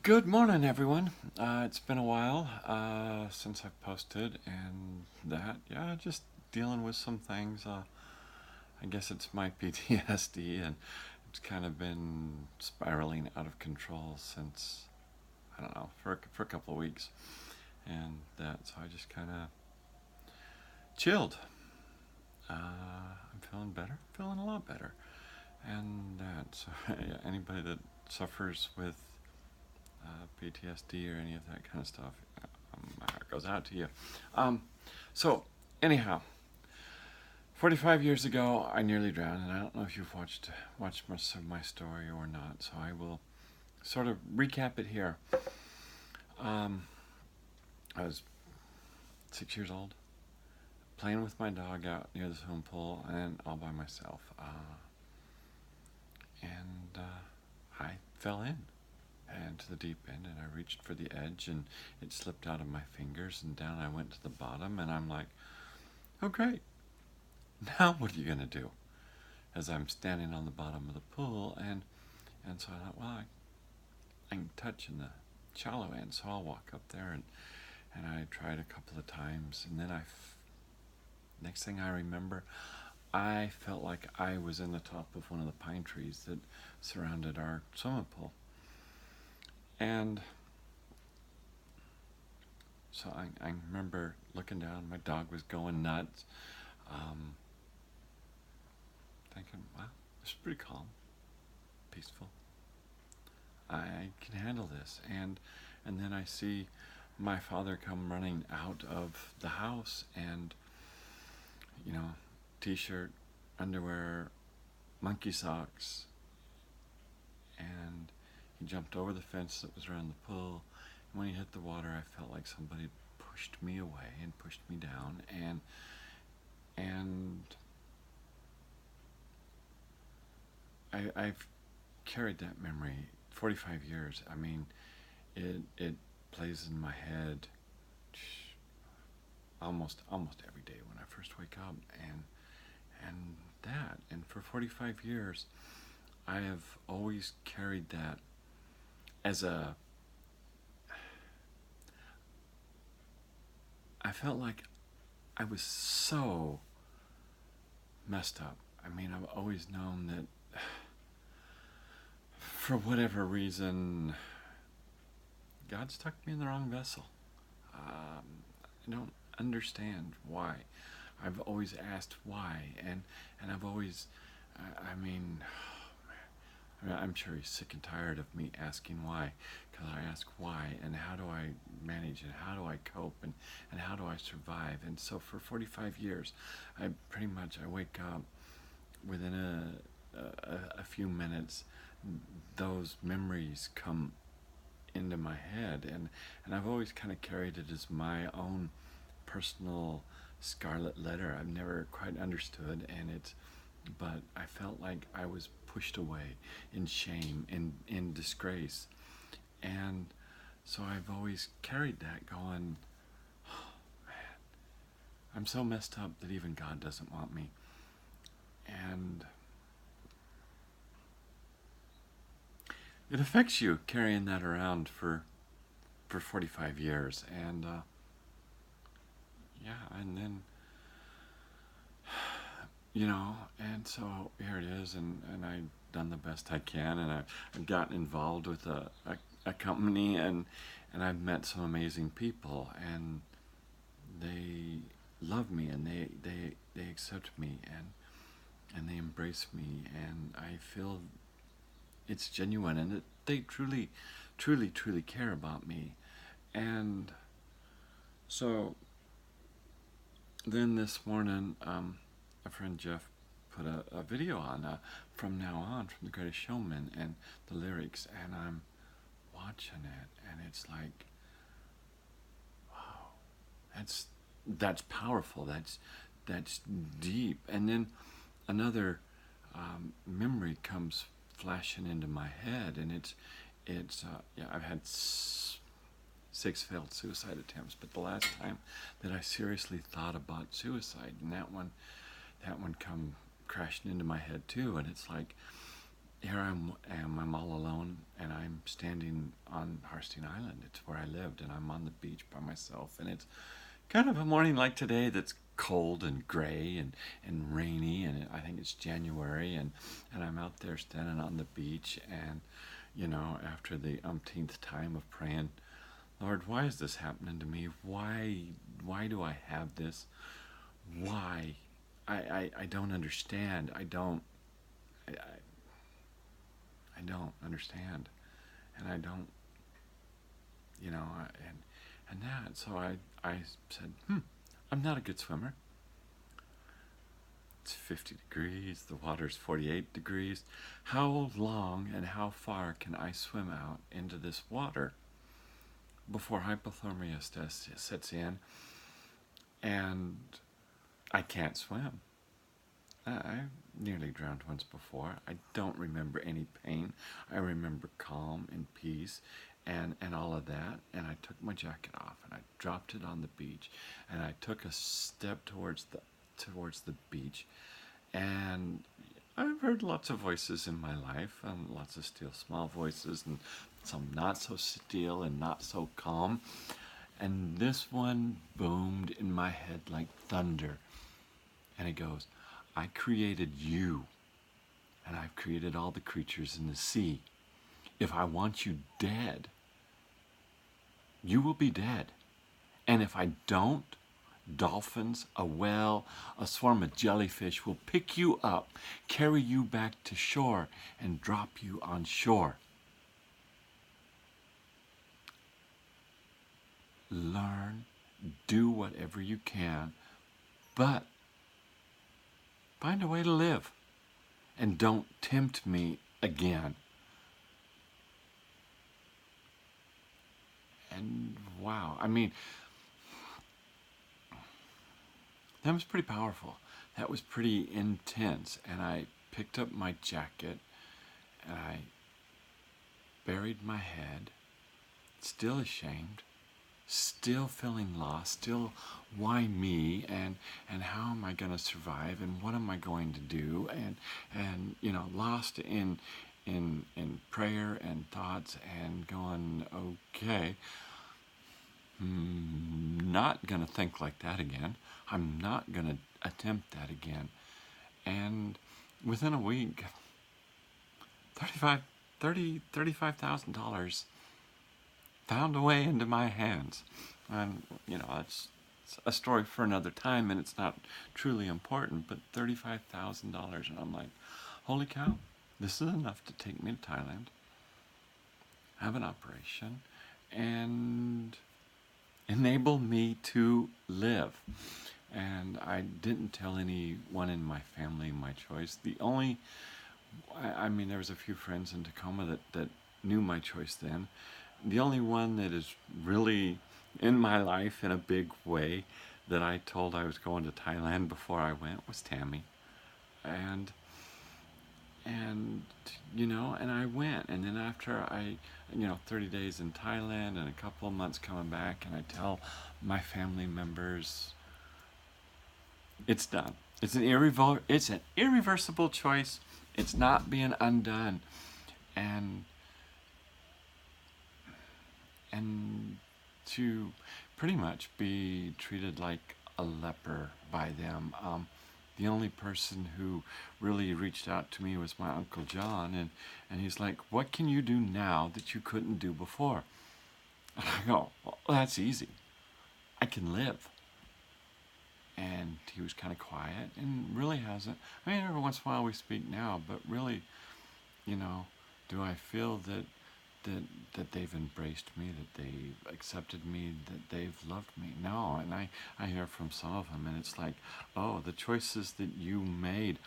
Good morning, everyone. It's been a while since I've posted, and just dealing with some things. I guess it's my PTSD, and it's kind of been spiraling out of control since I don't know for a couple of weeks, and so I just kind of chilled. I'm feeling better, feeling a lot better, and so anybody that suffers with PTSD or any of that kind of stuff, my heart goes out to you. Um, so, anyhow, 45 years ago, I nearly drowned, and I don't know if you've watched much of my story or not. So I will sort of recap it here. Um, I was 6 years old, playing with my dog out near the swimming pool, and all by myself. I fell in and to the deep end, and I reached for the edge, and it slipped out of my fingers, and down I went to the bottom, and I'm like, oh great, now what are you gonna do? As I'm standing on the bottom of the pool, and so I thought, well, I'm touching the shallow end, so I'll walk up there, and I tried a couple of times, and then next thing I remember, I felt like I was in the top of one of the pine trees that surrounded our swimming pool. And so I remember looking down, my dog was going nuts, thinking, wow, this is pretty calm, peaceful. I can handle this. And then I see my father come running out of the house, and, t-shirt, underwear, monkey socks, and he jumped over the fence that was around the pool, and when he hit the water, I felt like somebody pushed me away and pushed me down, and I've carried that memory 45 years. I mean, it plays in my head almost every day when I first wake up, and for 45 years, I have always carried that as I felt like I was so messed up. I mean, I've always known that for whatever reason, God stuck me in the wrong vessel. I don't understand why. I've always asked why, and I've always, I'm sure he's sick and tired of me asking why, because I ask why, and how do I manage, and how do I cope, and how do I survive. And so for 45 years, I wake up within a few minutes, those memories come into my head, and I've always kind of carried it as my own personal scarlet letter. I've never quite understood, but I felt like I was pushed away in shame, in disgrace, and so I've always carried that, going, oh man, I'm so messed up that even God doesn't want me. And it affects you carrying that around for 45 years, and and then and so here it is, and I've done the best I can, and I've gotten involved with a company, and I've met some amazing people, and they love me, and they accept me, and they embrace me, and I feel it's genuine, and that they truly, truly, truly care about me. And so then this morning, a friend Jeff put a video on, From Now On, from The Greatest Showman, and the lyrics, and I'm watching it, and it's like, wow, that's powerful, that's deep. And then another memory comes flashing into my head, and it's I've had 6 failed suicide attempts, but the last time that I seriously thought about suicide, and that one come crashing into my head too, and it's like, here I'm all alone, and I'm standing on Harstein Island. It's where I lived, and I'm on the beach by myself. And it's kind of a morning like today that's cold and gray and rainy, and I think it's January, and I'm out there standing on the beach, and after the umpteenth time of praying, Lord, why is this happening to me? Why do I have this? Why? I don't understand. I, I don't understand, and I don't, and that. So I said, I'm not a good swimmer. It's 50 degrees. The water's 48 degrees. How long and how far can I swim out into this water before hypothermia sets in and I can't swim? I nearly drowned once before. I don't remember any pain. I remember calm and peace and all of that. And I took my jacket off and I dropped it on the beach, and I took a step towards the beach. And I've heard lots of voices in my life, and lots of still small voices, and some not so still and not so calm. And this one boomed in my head like thunder. And it goes, I created you, and I've created all the creatures in the sea. If I want you dead, you will be dead. And if I don't, dolphins, a whale, a swarm of jellyfish will pick you up, carry you back to shore, and drop you on shore. Learn, do whatever you can, but find a way to live, and don't tempt me again. And wow, that was pretty powerful. That was pretty intense. And I picked up my jacket and I buried my head, still ashamed, still feeling lost, still why me, and how am I going to survive, and what am I going to do, and lost in prayer and thoughts, and going, okay, not going to think like that again. I'm not going to attempt that again. And within a week, $35,000 found a way into my hands. And, it's a story for another time, and it's not truly important, but $35,000. And I'm like, holy cow, this is enough to take me to Thailand, have an operation, and enable me to live. And I didn't tell anyone in my family my choice. There was a few friends in Tacoma that knew my choice then. The only one that is really in my life in a big way that I told I was going to Thailand before I went was Tammy. And I went. And then after 30 days in Thailand and a couple of months coming back, and I tell my family members, it's done. It's an irreversible choice. It's not being undone. And to pretty much be treated like a leper by them. The only person who really reached out to me was my Uncle John, and he's like, what can you do now that you couldn't do before? And I go, well, that's easy. I can live. And he was kind of quiet and really hasn't. Every once in a while we speak now, but really, do I feel that they've embraced me, that they've accepted me, that they've loved me? No. And I hear from some of them, and it's like, oh, the choices that you made,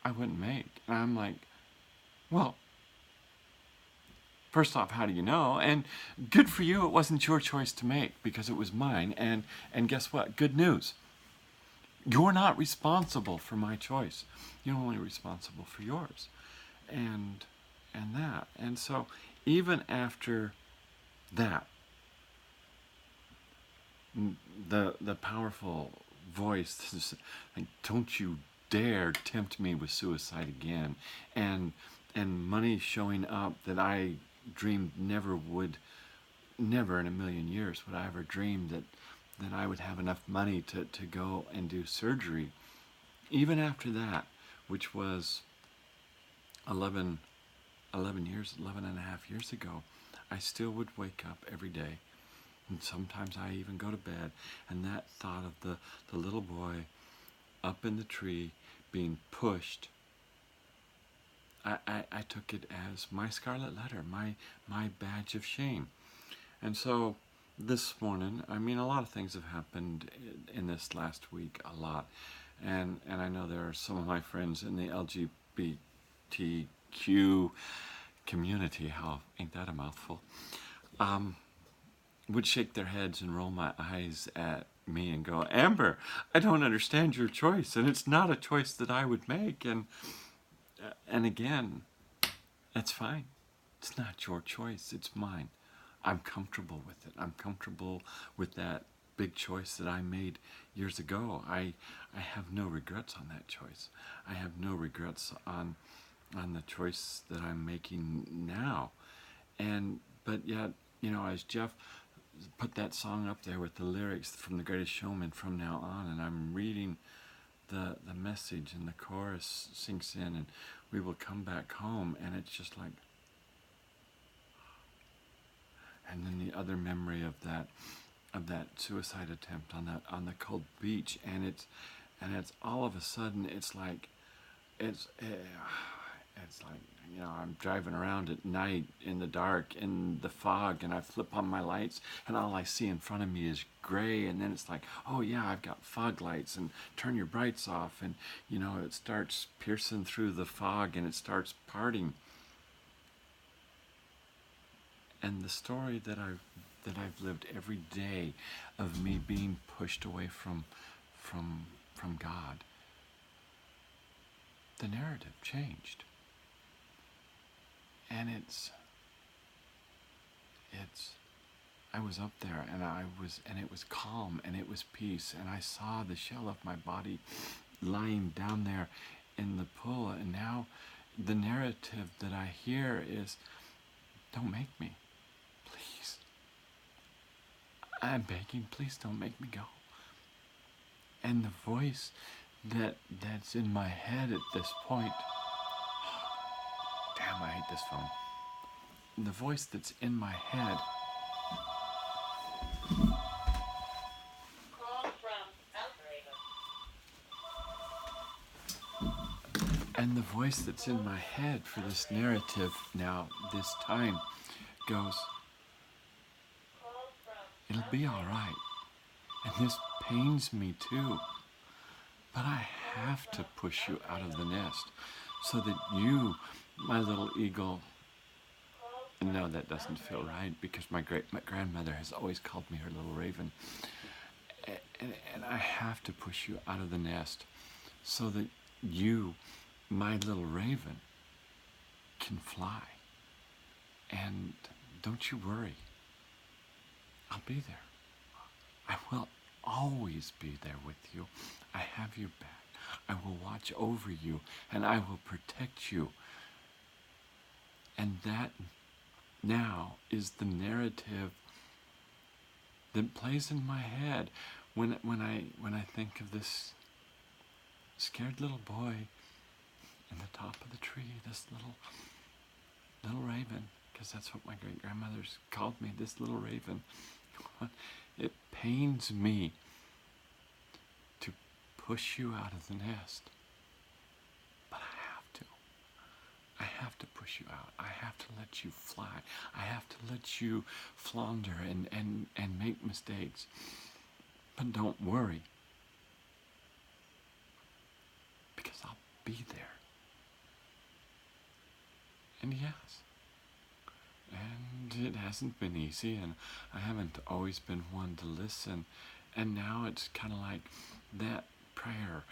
I wouldn't make. And I'm like, well, first off, how do you know? And good for you, it wasn't your choice to make, because it was mine. And guess what? Good news. You're not responsible for my choice. You're only responsible for yours. And that. And so even after that, the powerful voice, like, don't you dare tempt me with suicide again, and money showing up that I dreamed never in a million years would I ever dream that I would have enough money to go and do surgery. Even after that, which was 11, 11 and a half years ago, I still would wake up every day. And sometimes I even go to bed, and that thought of the little boy up in the tree being pushed, I took it as my scarlet letter, my badge of shame. And so this morning, I mean, a lot of things have happened in this last week, a lot. And I know there are some of my friends in the LGBTQ community, how, ain't that a mouthful, would shake their heads and roll my eyes at me and go, Amber, I don't understand your choice, and it's not a choice that I would make. And again, that's fine. It's not your choice, it's mine. I'm comfortable with it. I'm comfortable with that big choice that I made years ago. I have no regrets on that choice. I have no regrets on the choice that I'm making now. But yet, as Jeff put that song up there with the lyrics from The Greatest Showman, From Now On, and I'm reading the message, and the chorus sinks in, and we will come back home, and it's just like, and then the other memory of that suicide attempt on the cold beach, and it's all of a sudden it's like I'm driving around at night in the dark, in the fog, and I flip on my lights, and all I see in front of me is gray, and then it's like, oh yeah, I've got fog lights, and turn your brights off, and it starts piercing through the fog, and it starts parting. And the story that I've lived every day of me being pushed away from God, the narrative changed. And I was up there, and it was calm, and it was peace, and I saw the shell of my body lying down there in the pool, and now the narrative that I hear is, don't make me, please. I'm begging, please don't make me go. And the voice that's in my head at this point, damn, I hate this phone. The voice that's in my head, and the voice that's in my head for this narrative now, this time, goes, it'll be all right. And this pains me too. But I have to push you out of the nest so that you, my little eagle, and no, that doesn't feel right, because my grandmother has always called me her little raven. And I have to push you out of the nest so that you, my little raven, can fly. And don't you worry. I'll be there. I will always be there with you. I have your back. I will watch over you, and I will protect you. And that now is the narrative that plays in my head when I think of this scared little boy in the top of the tree, this little raven, because that's what my great-grandmothers called me, this little raven. It pains me to push you out of the nest, but I have to. I have to push you out. I have to let you fly. I have to let you flounder and make mistakes. But don't worry, because I'll be there. And yes, and it hasn't been easy, and I haven't always been one to listen. And now it's kind of like that prayer.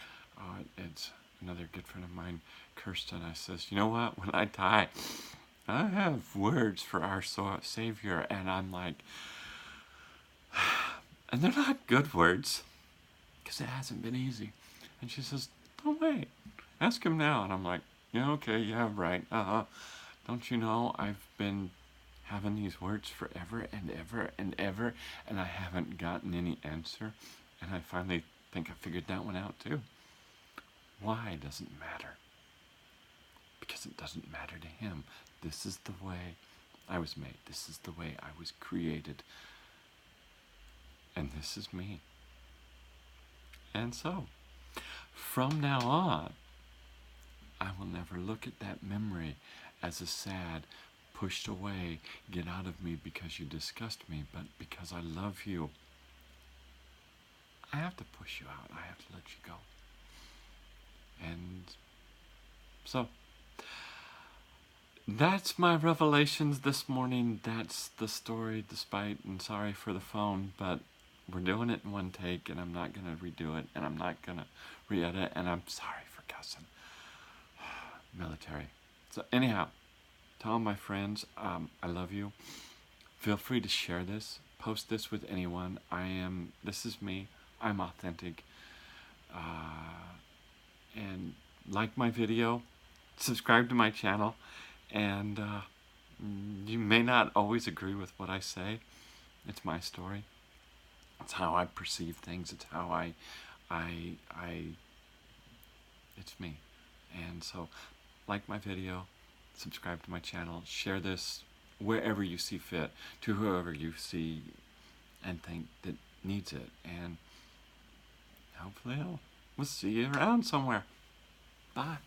It's another good friend of mine, Kirsten. I says, you know what? When I die, I have words for our Savior, and I'm like, and they're not good words, because it hasn't been easy. And she says, don't wait, ask him now. And I'm like, yeah, okay, yeah, right. Don't you know I've been having these words forever and ever and ever, and I haven't gotten any answer. And I finally think I figured that one out too. Why doesn't matter? Because it doesn't matter to him. This is the way I was made. This is the way I was created. And this is me. And so, from now on, I will never look at that memory as a sad, pushed away, get out of me because you disgust me, but because I love you. I have to push you out. I have to let you go. And so, that's my revelations this morning. That's the story, despite, and sorry for the phone, but we're doing it in one take, and I'm not going to redo it, and I'm not going to re-edit, and I'm sorry for cussing. Military. So anyhow, to all my friends, I love you. Feel free to share this. Post this with anyone. This is me. I'm authentic. And like my video, subscribe to my channel, and you may not always agree with what I say. It's my story. It's how I perceive things. It's how it's me. And so, like my video, subscribe to my channel, share this wherever you see fit, to whoever you see and think that needs it. And hopefully we'll see you around somewhere. Bye.